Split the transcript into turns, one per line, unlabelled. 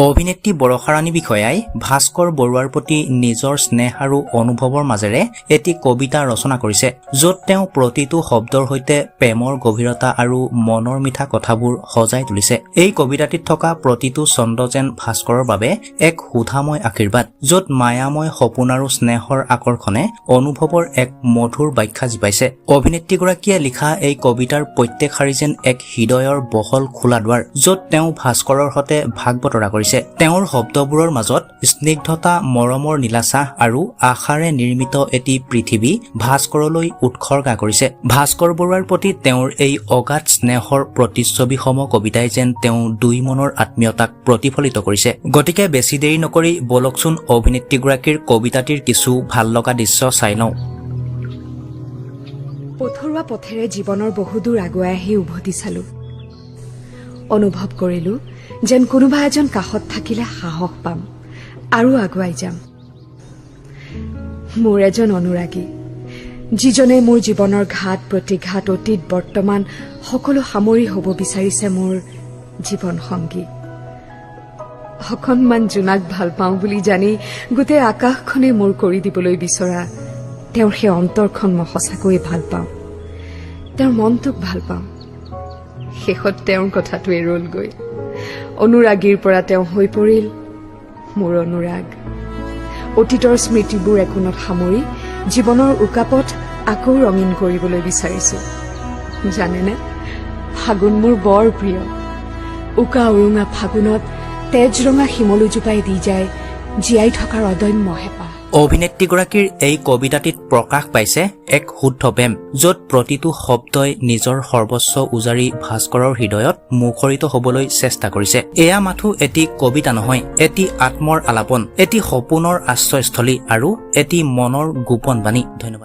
অভিনেত্ৰী বৰষাৰাণী বিষয়াই ভাস্কৰ বৰুৱাৰ প্ৰতি নিজৰ স্নেহ আৰু অনুভৱৰ মাজেৰে এটি কবিতা ৰচনা কৰিছে, য'ত তেওঁ প্ৰতিটো শব্দৰ সৈতে প্ৰেমৰ গভীৰতা আৰু মনৰ মিঠা কথাবোৰ সজাই তুলিছে। এই কবিতাটিত থকা প্ৰতিটো ছন্দ যেন ভাস্কৰৰ বাবে এক সুধাময় আশীৰ্বাদ, য'ত মায়াময় সপোন আৰু স্নেহৰ আকৰ্ষণে অনুভৱৰ এক মধুৰ ব্যাখ্যা জিপাইছে। অভিনেত্ৰীগৰাকীয়ে লিখা এই কবিতাৰ প্ৰত্যেক শাৰী যেন এক হৃদয়ৰ বহল খোলা দুৱাৰ, য'ত তেওঁ ভাস্কৰৰ সৈতে ভাগ বতৰা কৰিছে। তেওঁৰ শব্দবোৰৰ মাজত স্নিগ্ধতা, মৰমৰ নীলাচাহ আৰু আশাৰে নিৰ্মিত এটি পৃথিৱী ভাস্কৰলৈ উৎসৰ্গা কৰিছে। ভাস্কৰ বৰুৱাৰ প্ৰতি তেওঁৰ এই অগাধ স্নেহৰ প্ৰতিচ্ছবিসম কবিতাই যেন তেওঁ দুই মনৰ আত্মীয়তাক প্ৰতিফলিত কৰিছে। গতিকে বেছি দেৰি নকৰি বলকচোন অভিনেত্ৰীগৰাকীৰ কবিতাটিৰ কিছু ভাল লগা দৃশ্য চাই লওঁ।
পথৰুৱা পথেৰে জীৱনৰ বহুদূৰ আগুৱাই আহি উভতি চালো। অনুভৱ কৰিলো যেন কোনোবা এজন কাষত থাকিলে সাহস পাম আৰু আগুৱাই যাম। মোৰ এজন অনুৰাগী, যিজনে মোৰ জীৱনৰ ঘাট প্ৰতিঘাত অতীত বৰ্তমান সকলো সামৰি হ'ব বিচাৰিছে মোৰ জীৱন সংগী। অকণমান জোনাক ভাল পাওঁ বুলি জানি গোটেই আকাশখনে মোৰ কৰি দিবলৈ বিচৰা তেওঁৰ সেই অন্তৰখন মই সঁচাকৈয়ে ভাল পাওঁ। তেওঁৰ মনটোক ভাল পাওঁ। শেষত তেওঁৰ কথাটোৱে ৰলগৈ। অনুৰাগীৰ পৰা তেওঁ হৈ পৰিল মোৰ অনুৰাগ। অতীতৰ স্মৃতিবোৰ একোণত সামৰি জীৱনৰ উকাপথ আকৌ ৰঙীন কৰিবলৈ বিচাৰিছো। জানেনে, ফাগুন মোৰ বৰ প্ৰিয়। উকা উৰুঙা ফাগুনত তেজৰঙা শিমলু জোপাই দি যায় জীয়াই থকাৰ অদম্য হেঁপাহ।
অভিনেত্ৰীগৰাকীৰ এই কবিতাটিত প্ৰকাশ পাইছে এক শুদ্ধ প্ৰেম, য'ত প্ৰতিটো শব্দই নিজৰ সৰ্বস্ব উজাৰি ভাস্কৰৰ হৃদয়ত মুখৰিত হবলৈ চেষ্টা কৰিছে। এয়া মাথো এটি কবিতা নহয়, এটি আত্মৰ আলাপন, এটি সপোনৰ আশ্ৰয়স্থলী আৰু এটি মনৰ গোপন বাণী। ধন্যবাদ।